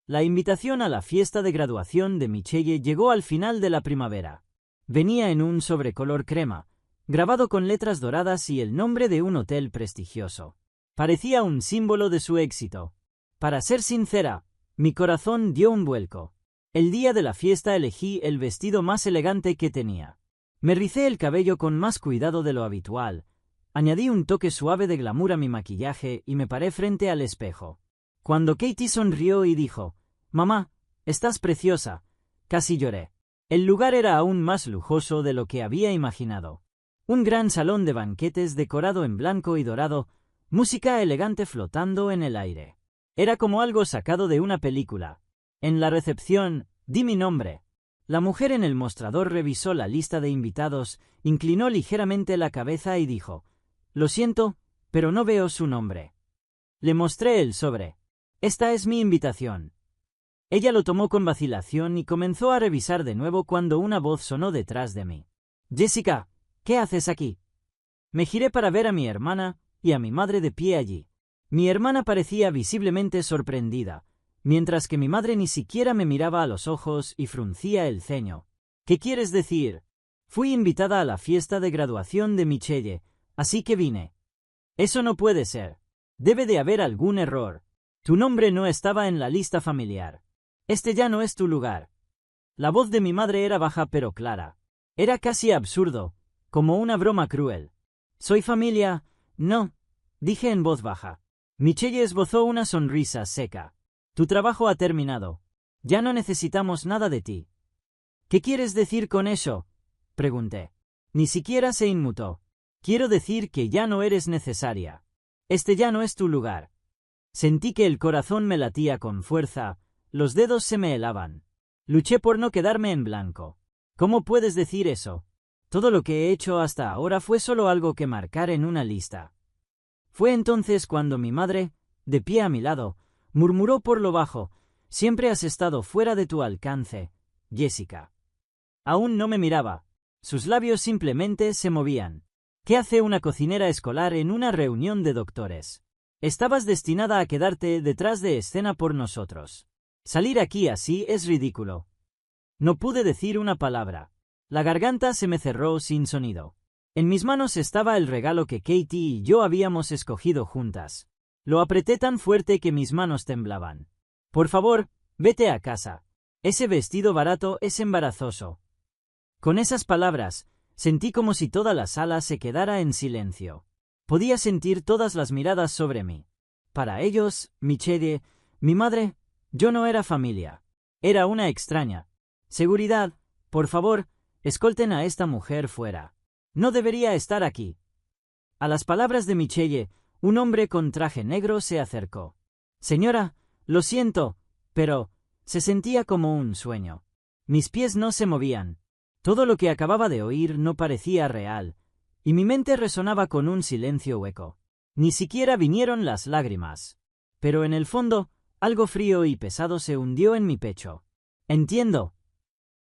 La invitación a la fiesta de graduación de Michelle llegó al final de la primavera. Venía en un sobre color crema, grabado con letras doradas y el nombre de un hotel prestigioso. Parecía un símbolo de su éxito. Para ser sincera, mi corazón dio un vuelco. El día de la fiesta elegí el vestido más elegante que tenía. Me ricé el cabello con más cuidado de lo habitual, añadí un toque suave de glamour a mi maquillaje y me paré frente al espejo. Cuando Katie sonrió y dijo, «Mamá, estás preciosa», casi lloré. El lugar era aún más lujoso de lo que había imaginado. Un gran salón de banquetes decorado en blanco y dorado, música elegante flotando en el aire. Era como algo sacado de una película. En la recepción, di mi nombre. La mujer en el mostrador revisó la lista de invitados, inclinó ligeramente la cabeza y dijo, «Lo siento, pero no veo su nombre». Le mostré el sobre. «Esta es mi invitación». Ella lo tomó con vacilación y comenzó a revisar de nuevo cuando una voz sonó detrás de mí. «Jessica, ¿qué haces aquí?» Me giré para ver a mi hermana y a mi madre de pie allí. Mi hermana parecía visiblemente sorprendida, mientras que mi madre ni siquiera me miraba a los ojos y fruncía el ceño. «¿Qué quieres decir?» «Fui invitada a la fiesta de graduación de Michelle, así que vine». «Eso no puede ser. Debe de haber algún error. Tu nombre no estaba en la lista familiar. Este ya no es tu lugar». La voz de mi madre era baja pero clara. Era casi absurdo, como una broma cruel. «¿Soy familia?» «No», dije en voz baja. Michelle esbozó una sonrisa seca. «Tu trabajo ha terminado. Ya no necesitamos nada de ti». «¿Qué quieres decir con eso?», pregunté. Ni siquiera se inmutó. «Quiero decir que ya no eres necesaria. Este ya no es tu lugar». Sentí que el corazón me latía con fuerza, los dedos se me helaban. Luché por no quedarme en blanco. «¿Cómo puedes decir eso? Todo lo que he hecho hasta ahora fue solo algo que marcar en una lista». Fue entonces cuando mi madre, de pie a mi lado, murmuró por lo bajo, «Siempre has estado fuera de tu alcance, Jessica». Aún no me miraba. Sus labios simplemente se movían. «¿Qué hace una cocinera escolar en una reunión de doctores? Estabas destinada a quedarte detrás de escena por nosotros. Salir aquí así es ridículo». No pude decir una palabra. La garganta se me cerró sin sonido. En mis manos estaba el regalo que Katie y yo habíamos escogido juntas. Lo apreté tan fuerte que mis manos temblaban. «Por favor, vete a casa. Ese vestido barato es embarazoso». Con esas palabras, sentí como si toda la sala se quedara en silencio. Podía sentir todas las miradas sobre mí. Para ellos, Michelle, mi madre, yo no era familia. Era una extraña. «Seguridad, por favor, escolten a esta mujer fuera. No debería estar aquí». A las palabras de Michelle, un hombre con traje negro se acercó. «Señora, lo siento, pero…» Se sentía como un sueño. Mis pies no se movían. Todo lo que acababa de oír no parecía real, y mi mente resonaba con un silencio hueco. Ni siquiera vinieron las lágrimas. Pero en el fondo, algo frío y pesado se hundió en mi pecho. «Entiendo».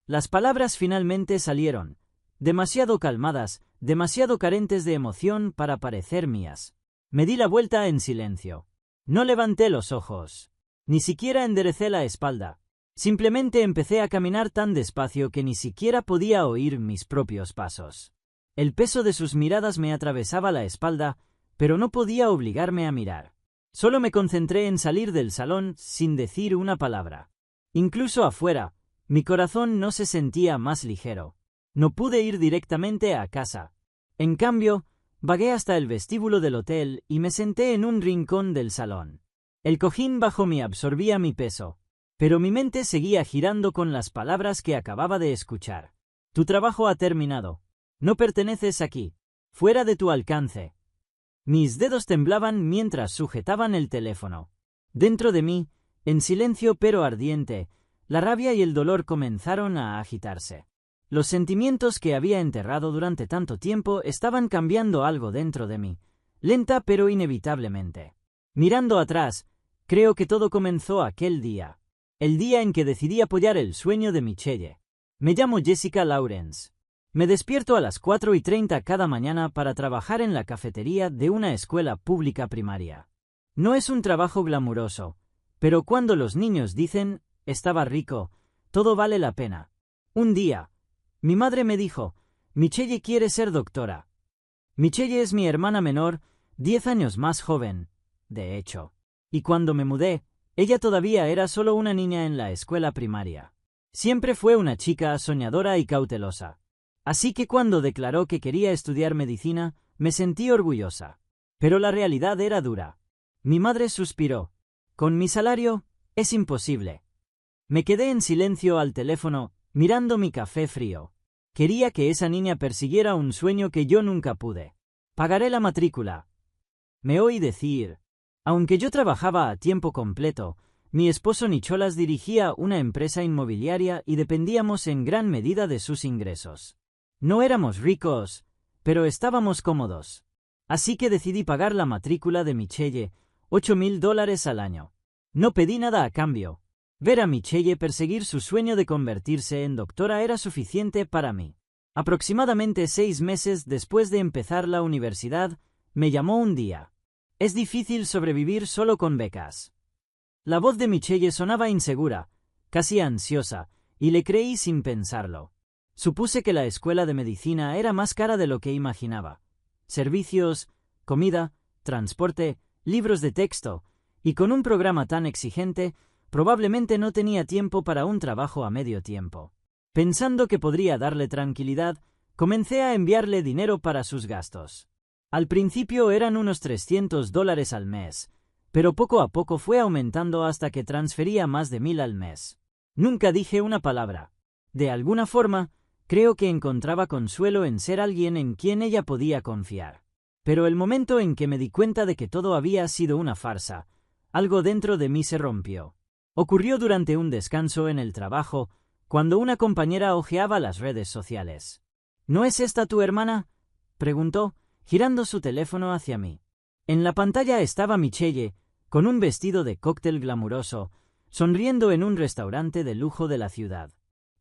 Las palabras finalmente salieron, demasiado calmadas, demasiado carentes de emoción para parecer mías. Me di la vuelta en silencio. No levanté los ojos. Ni siquiera enderecé la espalda. Simplemente empecé a caminar tan despacio que ni siquiera podía oír mis propios pasos. El peso de sus miradas me atravesaba la espalda, pero no podía obligarme a mirar. Solo me concentré en salir del salón sin decir una palabra. Incluso afuera, mi corazón no se sentía más ligero. No pude ir directamente a casa. En cambio, vagué hasta el vestíbulo del hotel y me senté en un rincón del salón. El cojín bajo mí absorbía mi peso, pero mi mente seguía girando con las palabras que acababa de escuchar. «Tu trabajo ha terminado. No perteneces aquí. Fuera de tu alcance». Mis dedos temblaban mientras sujetaban el teléfono. Dentro de mí, en silencio pero ardiente, la rabia y el dolor comenzaron a agitarse. Los sentimientos que había enterrado durante tanto tiempo estaban cambiando algo dentro de mí, lenta pero inevitablemente. Mirando atrás, creo que todo comenzó aquel día. El día en que decidí apoyar el sueño de Michelle. Me llamo Jessica Lawrence. Me despierto a las 4:30 cada mañana para trabajar en la cafetería de una escuela pública primaria. No es un trabajo glamuroso, Pero cuando los niños dicen, estaba rico, todo vale la pena. Un día, mi madre me dijo, Michelle quiere ser doctora. Michelle es mi hermana menor, 10 años más joven, de hecho. Y cuando me mudé, ella todavía era solo una niña en la escuela primaria. Siempre fue una chica soñadora y cautelosa. Así que cuando declaró que quería estudiar medicina, me sentí orgullosa. Pero la realidad era dura. Mi madre suspiró. Con mi salario, es imposible. Me quedé en silencio al teléfono, mirando mi café frío. Quería que esa niña persiguiera un sueño que yo nunca pude. Pagaré la matrícula. Me oí decir. Aunque yo trabajaba a tiempo completo, mi esposo Nicholas dirigía una empresa inmobiliaria y dependíamos en gran medida de sus ingresos. No éramos ricos, pero estábamos cómodos. Así que decidí pagar la matrícula de Michelle, $8,000 al año. No pedí nada a cambio. Ver a Michelle perseguir su sueño de convertirse en doctora era suficiente para mí. Aproximadamente 6 meses después de empezar la universidad, me llamó un día. Es difícil sobrevivir solo con becas. La voz de Michelle sonaba insegura, casi ansiosa, y le creí sin pensarlo. Supuse que la escuela de medicina era más cara de lo que imaginaba. Servicios, comida, transporte, libros de texto, y con un programa tan exigente, probablemente no tenía tiempo para un trabajo a medio tiempo. Pensando que podría darle tranquilidad, comencé a enviarle dinero para sus gastos. Al principio eran unos $300 al mes, pero poco a poco fue aumentando hasta que transfería más de 1,000 al mes. Nunca dije una palabra. De alguna forma, creo que encontraba consuelo en ser alguien en quien ella podía confiar. Pero el momento en que me di cuenta de que todo había sido una farsa, algo dentro de mí se rompió. Ocurrió durante un descanso en el trabajo, cuando una compañera hojeaba las redes sociales. ¿No es esta tu hermana?, preguntó, girando su teléfono hacia mí. En la pantalla estaba Michelle, con un vestido de cóctel glamuroso, sonriendo en un restaurante de lujo de la ciudad.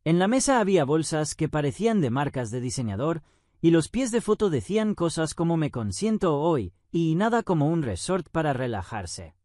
En la mesa había bolsas que parecían de marcas de diseñador, y los pies de foto decían cosas como "me consiento hoy", y nada como un resort para relajarse.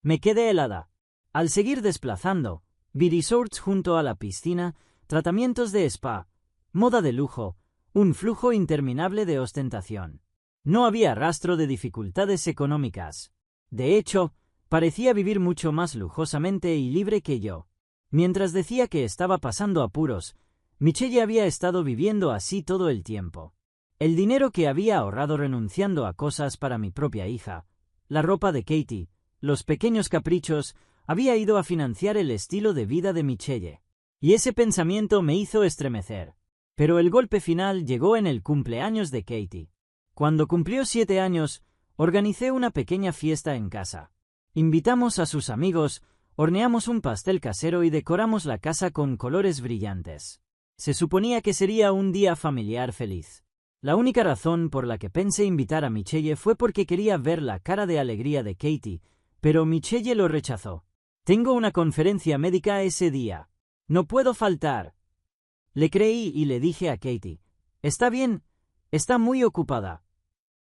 Me quedé helada. Al seguir desplazando, vi resorts junto a la piscina, tratamientos de spa, moda de lujo, un flujo interminable de ostentación. No había rastro de dificultades económicas. De hecho, parecía vivir mucho más lujosamente y libre que yo. Mientras decía que estaba pasando apuros, Michelle había estado viviendo así todo el tiempo. El dinero que había ahorrado renunciando a cosas para mi propia hija, la ropa de Katie, los pequeños caprichos, había ido a financiar el estilo de vida de Michelle. Y ese pensamiento me hizo estremecer. Pero el golpe final llegó en el cumpleaños de Katie. Cuando cumplió 7 años, organicé una pequeña fiesta en casa. Invitamos a sus amigos, horneamos un pastel casero y decoramos la casa con colores brillantes. Se suponía que sería un día familiar feliz. La única razón por la que pensé invitar a Michelle fue porque quería ver la cara de alegría de Katie, pero Michelle lo rechazó. Tengo una conferencia médica ese día. No puedo faltar. Le creí y le dije a Katie, está bien, está muy ocupada.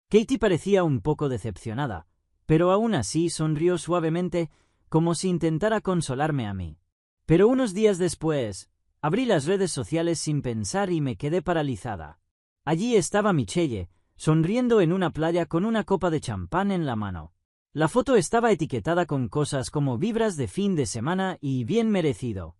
Katie parecía un poco decepcionada, pero aún así sonrió suavemente, como si intentara consolarme a mí. Pero unos días después, abrí las redes sociales sin pensar y me quedé paralizada. Allí estaba Michelle, sonriendo en una playa con una copa de champán en la mano. La foto estaba etiquetada con cosas como vibras de fin de semana y bien merecido.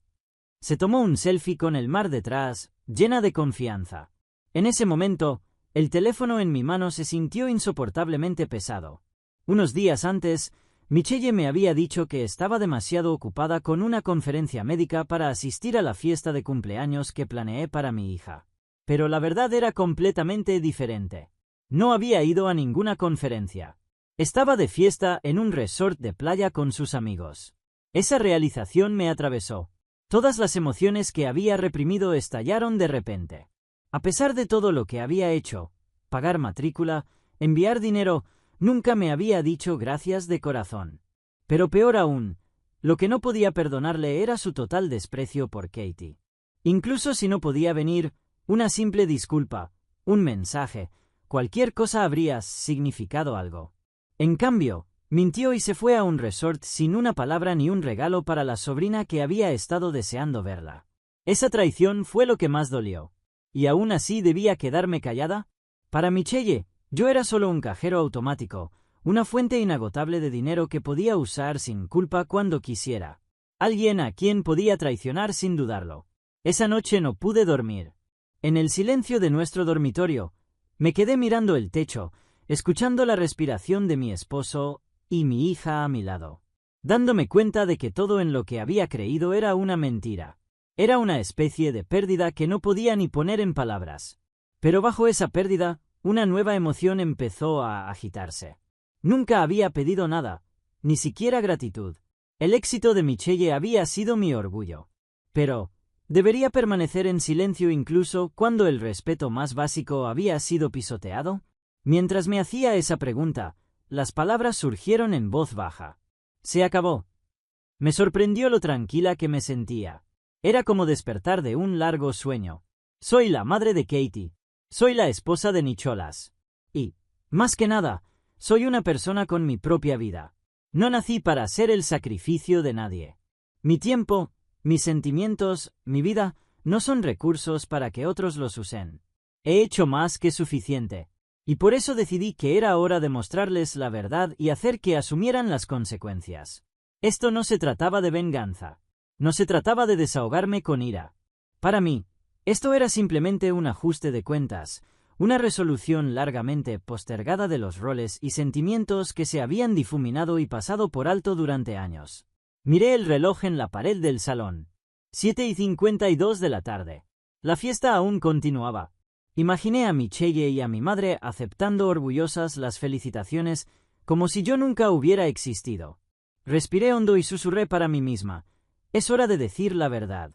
Se tomó un selfie con el mar detrás, llena de confianza. En ese momento, el teléfono en mi mano se sintió insoportablemente pesado. Unos días antes, Michelle me había dicho que estaba demasiado ocupada con una conferencia médica para asistir a la fiesta de cumpleaños que planeé para mi hija. Pero la verdad era completamente diferente. No había ido a ninguna conferencia. Estaba de fiesta en un resort de playa con sus amigos. Esa realización me atravesó. Todas las emociones que había reprimido estallaron de repente. A pesar de todo lo que había hecho, pagar matrícula, enviar dinero, nunca me había dicho gracias de corazón. Pero peor aún, lo que no podía perdonarle era su total desprecio por Katie. Incluso si no podía venir, una simple disculpa, un mensaje, cualquier cosa habría significado algo. En cambio, Mintió y se fue a un resort sin una palabra ni un regalo para la sobrina que había estado deseando verla. Esa traición fue lo que más dolió. ¿Y aún así debía quedarme callada? Para Michelle, yo era solo un cajero automático, una fuente inagotable de dinero que podía usar sin culpa cuando quisiera. Alguien a quien podía traicionar sin dudarlo. Esa noche no pude dormir. En el silencio de nuestro dormitorio, me quedé mirando el techo, escuchando la respiración de mi esposo y mi hija a mi lado, dándome cuenta de que todo en lo que había creído era una mentira. Era una especie de pérdida que no podía ni poner en palabras. Pero bajo esa pérdida, una nueva emoción empezó a agitarse. Nunca había pedido nada, ni siquiera gratitud. El éxito de Michelle había sido mi orgullo. Pero, ¿debería permanecer en silencio incluso cuando el respeto más básico había sido pisoteado? Mientras me hacía esa pregunta, las palabras surgieron en voz baja. Se acabó. Me sorprendió lo tranquila que me sentía. Era como despertar de un largo sueño. Soy la madre de Katie. Soy la esposa de Nicholas. Y, más que nada, soy una persona con mi propia vida. No nací para ser el sacrificio de nadie. Mi tiempo, mis sentimientos, mi vida, no son recursos para que otros los usen. He hecho más que suficiente. Y por eso decidí que era hora de mostrarles la verdad y hacer que asumieran las consecuencias. Esto no se trataba de venganza. No se trataba de desahogarme con ira. Para mí, esto era simplemente un ajuste de cuentas, una resolución largamente postergada de los roles y sentimientos que se habían difuminado y pasado por alto durante años. Miré el reloj en la pared del salón. 7:52 de la tarde. La fiesta aún continuaba. Imaginé a Michelle y a mi madre aceptando orgullosas las felicitaciones como si yo nunca hubiera existido. Respiré hondo y susurré para mí misma: es hora de decir la verdad.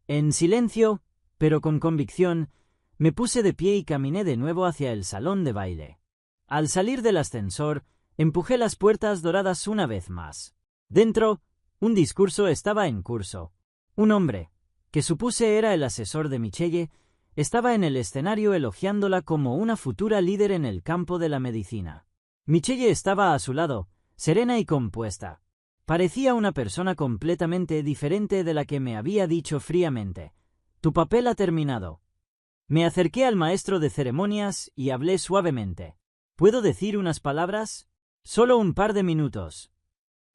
En silencio, pero con convicción, me puse de pie y caminé de nuevo hacia el salón de baile. Al salir del ascensor, empujé las puertas doradas una vez más. Dentro, un discurso estaba en curso. Un hombre, que supuse era el asesor de Michelle, estaba en el escenario elogiándola como una futura líder en el campo de la medicina. Michelle estaba a su lado, serena y compuesta. Parecía una persona completamente diferente de la que me había dicho fríamente: tu papel ha terminado. Me acerqué al maestro de ceremonias y hablé suavemente. ¿Puedo decir unas palabras? Solo un par de minutos.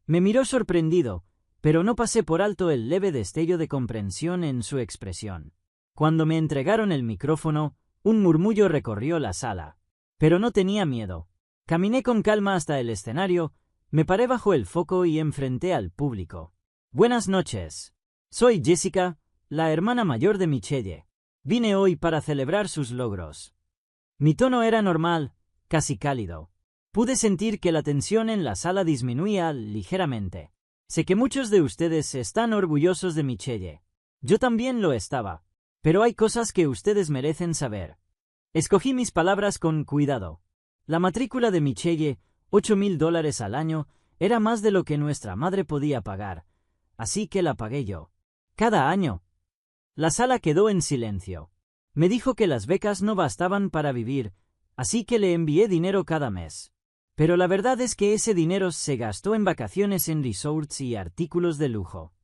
Me miró sorprendido, pero no pasé por alto el leve destello de comprensión en su expresión. Cuando me entregaron el micrófono, un murmullo recorrió la sala. Pero no tenía miedo. Caminé con calma hasta el escenario, me paré bajo el foco y enfrenté al público. Buenas noches. Soy Jessica, la hermana mayor de Michelle. Vine hoy para celebrar sus logros. Mi tono era normal, casi cálido. Pude sentir que la tensión en la sala disminuía ligeramente. Sé que muchos de ustedes están orgullosos de Michelle. Yo también lo estaba. Pero hay cosas que ustedes merecen saber. Escogí mis palabras con cuidado. La matrícula de Michelle, $8,000 al año, era más de lo que nuestra madre podía pagar, así que la pagué yo. Cada año. La sala quedó en silencio. Me dijo que las becas no bastaban para vivir, así que le envié dinero cada mes. Pero la verdad es que ese dinero se gastó en vacaciones en resorts y artículos de lujo.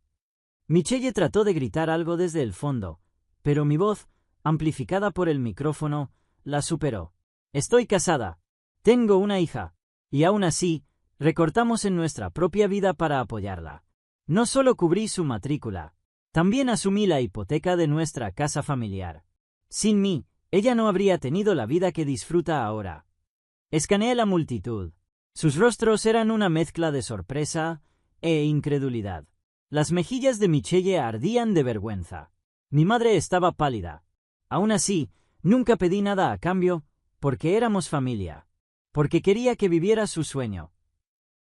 Michelle trató de gritar algo desde el fondo, pero mi voz, amplificada por el micrófono, la superó. Estoy casada. Tengo una hija. Y aún así, recortamos en nuestra propia vida para apoyarla. No solo cubrí su matrícula, también asumí la hipoteca de nuestra casa familiar. Sin mí, ella no habría tenido la vida que disfruta ahora. Escaneé la multitud. Sus rostros eran una mezcla de sorpresa e incredulidad. Las mejillas de Michelle ardían de vergüenza. Mi madre estaba pálida. Aún así, nunca pedí nada a cambio, porque éramos familia. Porque quería que viviera su sueño.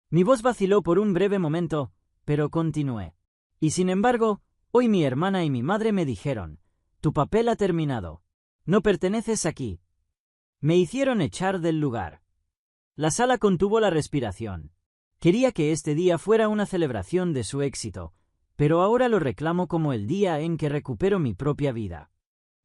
Mi voz vaciló por un breve momento, pero continué. Y sin embargo, hoy mi hermana y mi madre me dijeron: tu papel ha terminado. No perteneces aquí. Me hicieron echar del lugar. La sala contuvo la respiración. Quería que este día fuera una celebración de su éxito, pero ahora lo reclamo como el día en que recupero mi propia vida.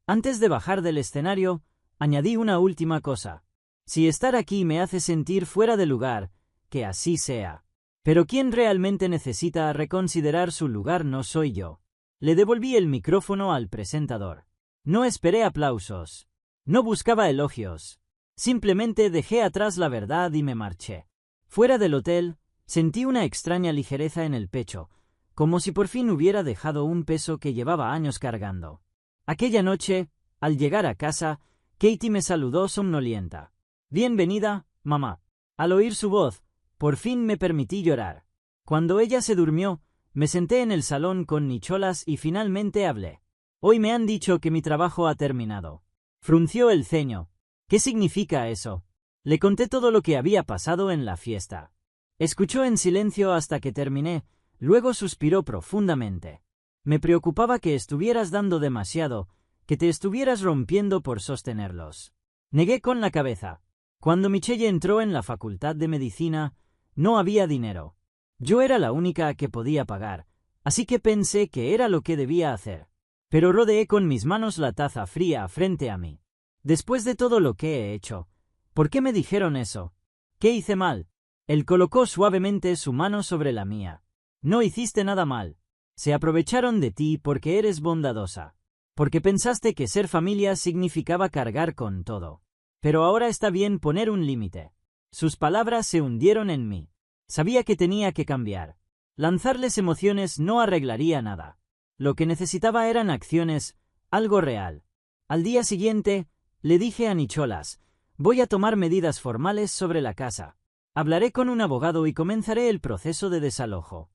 Antes de bajar del escenario, añadí una última cosa. Si estar aquí me hace sentir fuera de lugar, que así sea. Pero quien realmente necesita reconsiderar su lugar no soy yo. Le devolví el micrófono al presentador. No esperé aplausos. No buscaba elogios. Simplemente dejé atrás la verdad y me marché. Fuera del hotel, sentí una extraña ligereza en el pecho, como si por fin hubiera dejado un peso que llevaba años cargando. Aquella noche, al llegar a casa, Katie me saludó somnolienta. «Bienvenida, mamá». Al oír su voz, por fin me permití llorar. Cuando ella se durmió, me senté en el salón con Nicholas y finalmente hablé. «Hoy me han dicho que mi trabajo ha terminado». Frunció el ceño. «¿Qué significa eso?» Le conté todo lo que había pasado en la fiesta. Escuchó en silencio hasta que terminé, luego suspiró profundamente. «Me preocupaba que estuvieras dando demasiado, que te estuvieras rompiendo por sostenerlos». Negué con la cabeza. Cuando Michelle entró en la facultad de medicina, no había dinero. Yo era la única que podía pagar, así que pensé que era lo que debía hacer. Pero rodeé con mis manos la taza fría frente a mí. Después de todo lo que he hecho, ¿por qué me dijeron eso? ¿Qué hice mal? Él colocó suavemente su mano sobre la mía. No hiciste nada mal. Se aprovecharon de ti porque eres bondadosa. Porque pensaste que ser familia significaba cargar con todo. Pero ahora está bien poner un límite. Sus palabras se hundieron en mí. Sabía que tenía que cambiar. Lanzarles emociones no arreglaría nada. Lo que necesitaba eran acciones, algo real. Al día siguiente, le dije a Nicholas, voy a tomar medidas formales sobre la casa. Hablaré con un abogado y comenzaré el proceso de desalojo.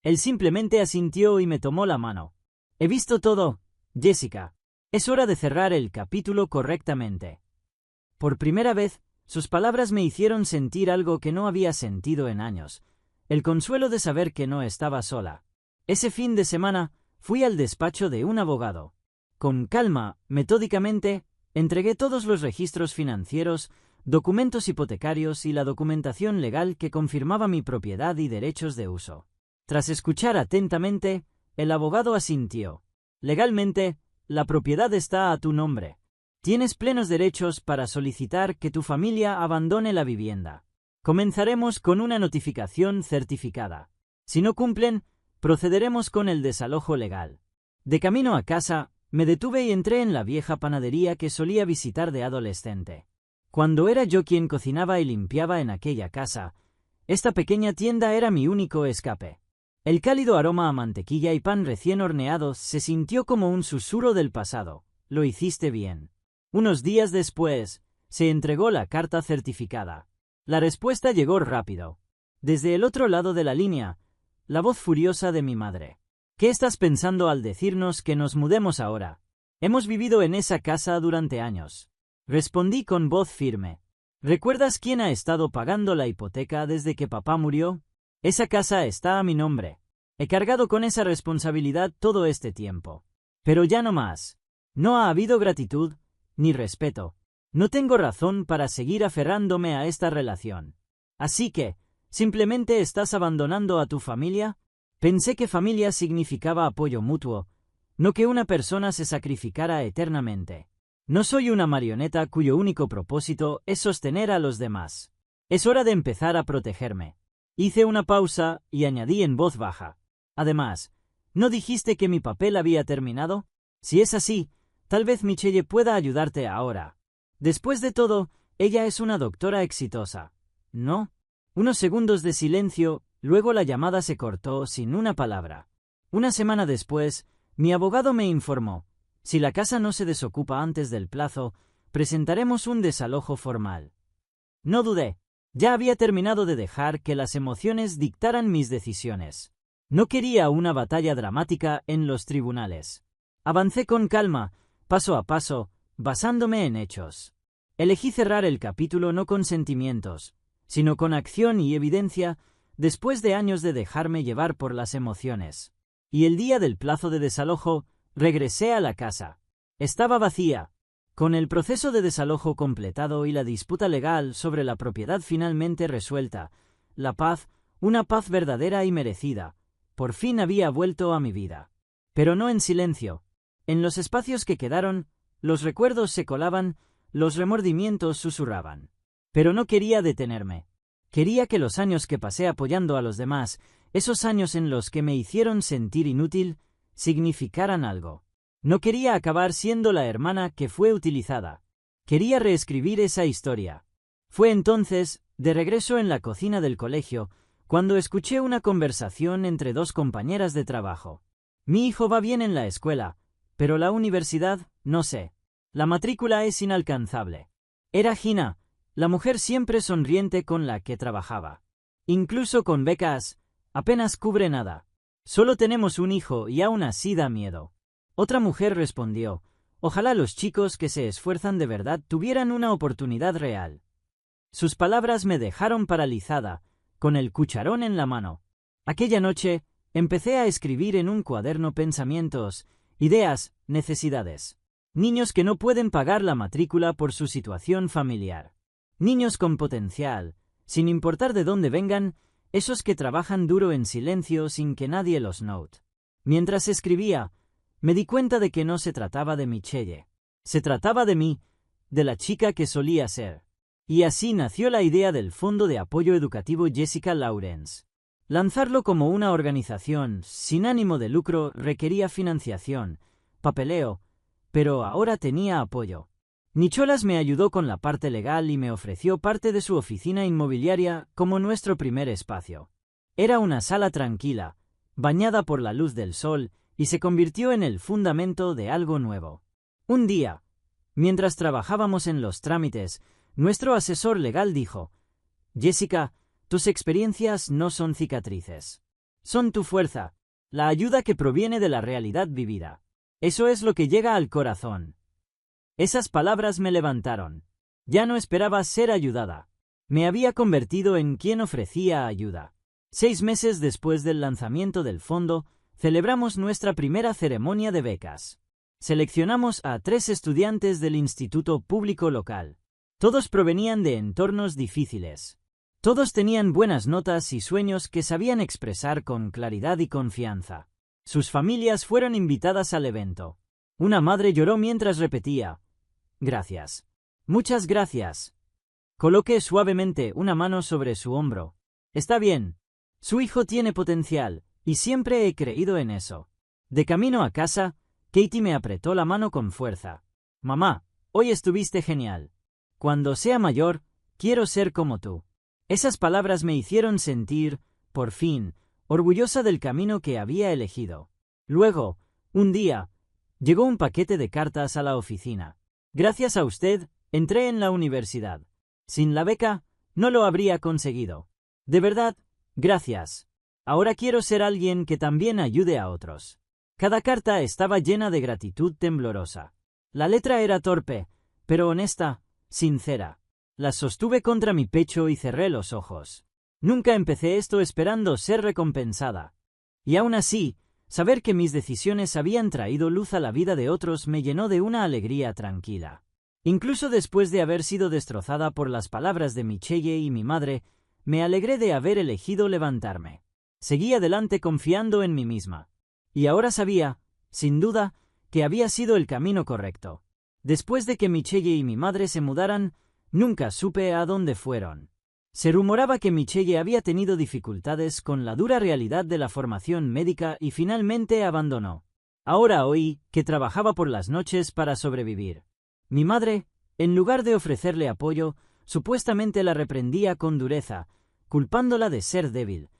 Él simplemente asintió y me tomó la mano. He visto todo, Jessica. Es hora de cerrar el capítulo correctamente. Por primera vez, sus palabras me hicieron sentir algo que no había sentido en años, el consuelo de saber que no estaba sola. Ese fin de semana, fui al despacho de un abogado. Con calma, metódicamente, entregué todos los registros financieros, documentos hipotecarios y la documentación legal que confirmaba mi propiedad y derechos de uso. Tras escuchar atentamente, el abogado asintió. Legalmente, la propiedad está a tu nombre. Tienes plenos derechos para solicitar que tu familia abandone la vivienda. Comenzaremos con una notificación certificada. Si no cumplen, procederemos con el desalojo legal. De camino a casa, me detuve y entré en la vieja panadería que solía visitar de adolescente. Cuando era yo quien cocinaba y limpiaba en aquella casa, esta pequeña tienda era mi único escape. El cálido aroma a mantequilla y pan recién horneados se sintió como un susurro del pasado. Lo hiciste bien. Unos días después, se entregó la carta certificada. La respuesta llegó rápido. Desde el otro lado de la línea, la voz furiosa de mi madre. ¿Qué estás pensando al decirnos que nos mudemos ahora? Hemos vivido en esa casa durante años. Respondí con voz firme. ¿Recuerdas quién ha estado pagando la hipoteca desde que papá murió? Esa casa está a mi nombre. He cargado con esa responsabilidad todo este tiempo. Pero ya no más. No ha habido gratitud, ni respeto. No tengo razón para seguir aferrándome a esta relación. Así que, ¿simplemente estás abandonando a tu familia? Pensé que familia significaba apoyo mutuo, no que una persona se sacrificara eternamente. No soy una marioneta cuyo único propósito es sostener a los demás. Es hora de empezar a protegerme. Hice una pausa y añadí en voz baja. Además, ¿no dijiste que mi papel había terminado? Si es así, tal vez Michelle pueda ayudarte ahora. Después de todo, ella es una doctora exitosa, ¿no? Unos segundos de silencio, luego la llamada se cortó sin una palabra. Una semana después, mi abogado me informó. Si la casa no se desocupa antes del plazo, presentaremos un desalojo formal. No dudé. Ya había terminado de dejar que las emociones dictaran mis decisiones. No quería una batalla dramática en los tribunales. Avancé con calma, paso a paso, basándome en hechos. Elegí cerrar el capítulo no con sentimientos, sino con acción y evidencia, después de años de dejarme llevar por las emociones. Y el día del plazo de desalojo, regresé a la casa. Estaba vacía. Con el proceso de desalojo completado y la disputa legal sobre la propiedad finalmente resuelta, la paz, una paz verdadera y merecida, por fin había vuelto a mi vida. Pero no en silencio. En los espacios que quedaron, los recuerdos se colaban, los remordimientos susurraban. Pero no quería detenerme. Quería que los años que pasé apoyando a los demás, esos años en los que me hicieron sentir inútil, significaran algo. No quería acabar siendo la hermana que fue utilizada. Quería reescribir esa historia. Fue entonces, de regreso en la cocina del colegio, cuando escuché una conversación entre dos compañeras de trabajo. Mi hijo va bien en la escuela, pero la universidad, no sé. La matrícula es inalcanzable. Era Gina, la mujer siempre sonriente con la que trabajaba. Incluso con becas, apenas cubre nada. Solo tenemos un hijo y aún así da miedo. Otra mujer respondió, ojalá los chicos que se esfuerzan de verdad tuvieran una oportunidad real. Sus palabras me dejaron paralizada, con el cucharón en la mano. Aquella noche, empecé a escribir en un cuaderno pensamientos, ideas, necesidades. Niños que no pueden pagar la matrícula por su situación familiar. Niños con potencial, sin importar de dónde vengan, esos que trabajan duro en silencio sin que nadie los note. Mientras escribía, me di cuenta de que no se trataba de Michelle. Se trataba de mí, de la chica que solía ser. Y así nació la idea del Fondo de Apoyo Educativo Jessica Lawrence. Lanzarlo como una organización sin ánimo de lucro requería financiación, papeleo, pero ahora tenía apoyo. Nicholas me ayudó con la parte legal y me ofreció parte de su oficina inmobiliaria como nuestro primer espacio. Era una sala tranquila, bañada por la luz del sol, y se convirtió en el fundamento de algo nuevo. Un día, mientras trabajábamos en los trámites, nuestro asesor legal dijo, Jessica, tus experiencias no son cicatrices. Son tu fuerza, la ayuda que proviene de la realidad vivida. Eso es lo que llega al corazón. Esas palabras me levantaron. Ya no esperaba ser ayudada. Me había convertido en quien ofrecía ayuda. 6 meses después del lanzamiento del fondo, celebramos nuestra primera ceremonia de becas. Seleccionamos a 3 estudiantes del instituto público local. Todos provenían de entornos difíciles. Todos tenían buenas notas y sueños que sabían expresar con claridad y confianza. Sus familias fueron invitadas al evento. Una madre lloró mientras repetía, «Gracias. Muchas gracias». Coloqué suavemente una mano sobre su hombro. «Está bien. Su hijo tiene potencial, y siempre he creído en eso». De camino a casa, Katie me apretó la mano con fuerza. «Mamá, hoy estuviste genial. Cuando sea mayor, quiero ser como tú». Esas palabras me hicieron sentir, por fin, orgullosa del camino que había elegido. Luego, un día, llegó un paquete de cartas a la oficina. Gracias a usted, entré en la universidad. Sin la beca, no lo habría conseguido. De verdad, gracias. Ahora quiero ser alguien que también ayude a otros. Cada carta estaba llena de gratitud temblorosa. La letra era torpe, pero honesta, sincera. Las sostuve contra mi pecho y cerré los ojos. Nunca empecé esto esperando ser recompensada. Y aún así, saber que mis decisiones habían traído luz a la vida de otros me llenó de una alegría tranquila. Incluso después de haber sido destrozada por las palabras de Michelle y mi madre, me alegré de haber elegido levantarme. Seguí adelante confiando en mí misma. Y ahora sabía, sin duda, que había sido el camino correcto. Después de que Michelle y mi madre se mudaran, nunca supe a dónde fueron. Se rumoraba que Michelle había tenido dificultades con la dura realidad de la formación médica y finalmente abandonó. Ahora oí que trabajaba por las noches para sobrevivir. Mi madre, en lugar de ofrecerle apoyo, supuestamente la reprendía con dureza, culpándola de ser débil,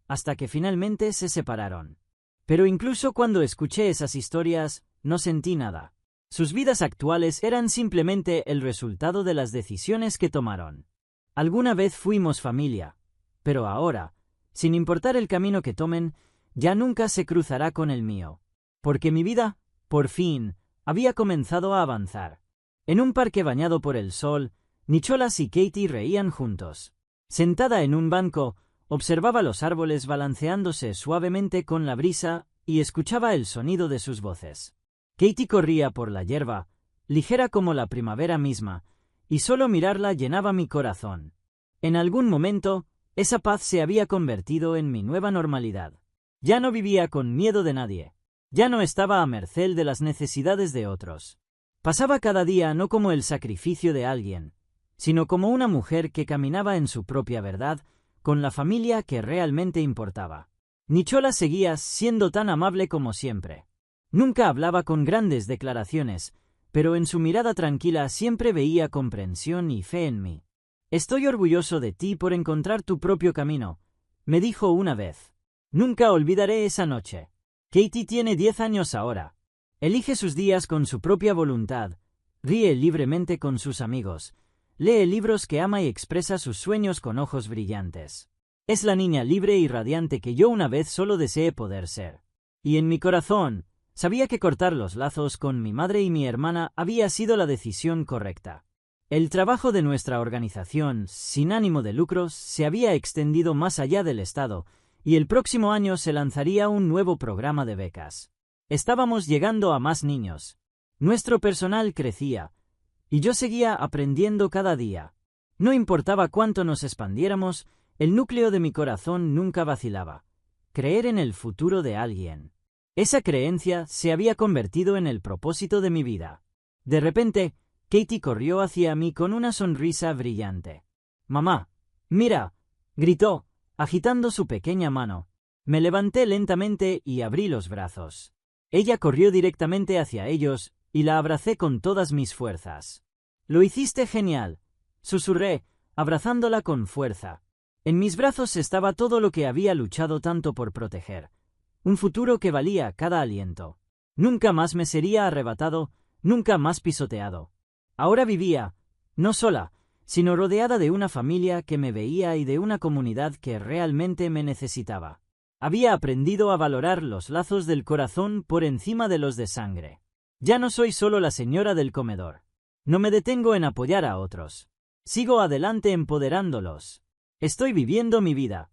hasta que finalmente se separaron. Pero incluso cuando escuché esas historias, no sentí nada. Sus vidas actuales eran simplemente el resultado de las decisiones que tomaron. Alguna vez fuimos familia, pero ahora, sin importar el camino que tomen, ya nunca se cruzará con el mío. Porque mi vida, por fin, había comenzado a avanzar. En un parque bañado por el sol, Nicholas y Katie reían juntos. Sentada en un banco, observaba los árboles balanceándose suavemente con la brisa y escuchaba el sonido de sus voces. Katie corría por la hierba, ligera como la primavera misma, y solo mirarla llenaba mi corazón. En algún momento, esa paz se había convertido en mi nueva normalidad. Ya no vivía con miedo de nadie. Ya no estaba a merced de las necesidades de otros. Pasaba cada día no como el sacrificio de alguien, sino como una mujer que caminaba en su propia verdad, con la familia que realmente importaba. Nichola seguía siendo tan amable como siempre. Nunca hablaba con grandes declaraciones, pero en su mirada tranquila siempre veía comprensión y fe en mí. «Estoy orgulloso de ti por encontrar tu propio camino», me dijo una vez. Nunca olvidaré esa noche. Katie tiene 10 años ahora. Elige sus días con su propia voluntad, ríe libremente con sus amigos, lee libros que ama y expresa sus sueños con ojos brillantes. Es la niña libre y radiante que yo una vez solo deseé poder ser. Y en mi corazón, sabía que cortar los lazos con mi madre y mi hermana había sido la decisión correcta. El trabajo de nuestra organización, sin ánimo de lucro, se había extendido más allá del estado, y el próximo año se lanzaría un nuevo programa de becas. Estábamos llegando a más niños. Nuestro personal crecía, y yo seguía aprendiendo cada día. No importaba cuánto nos expandiéramos, el núcleo de mi corazón nunca vacilaba. Creer en el futuro de alguien. Esa creencia se había convertido en el propósito de mi vida. De repente, Katie corrió hacia mí con una sonrisa brillante. «Mamá, mira», gritó, agitando su pequeña mano. Me levanté lentamente y abrí los brazos. Ella corrió directamente hacia ellos y la abracé con todas mis fuerzas. «Lo hiciste genial», susurré, abrazándola con fuerza. En mis brazos estaba todo lo que había luchado tanto por proteger. Un futuro que valía cada aliento. Nunca más me sería arrebatado, nunca más pisoteado. Ahora vivía, no sola, sino rodeada de una familia que me veía y de una comunidad que realmente me necesitaba. Había aprendido a valorar los lazos del corazón por encima de los de sangre. Ya no soy solo la señora del comedor. No me detengo en apoyar a otros. Sigo adelante empoderándolos. Estoy viviendo mi vida.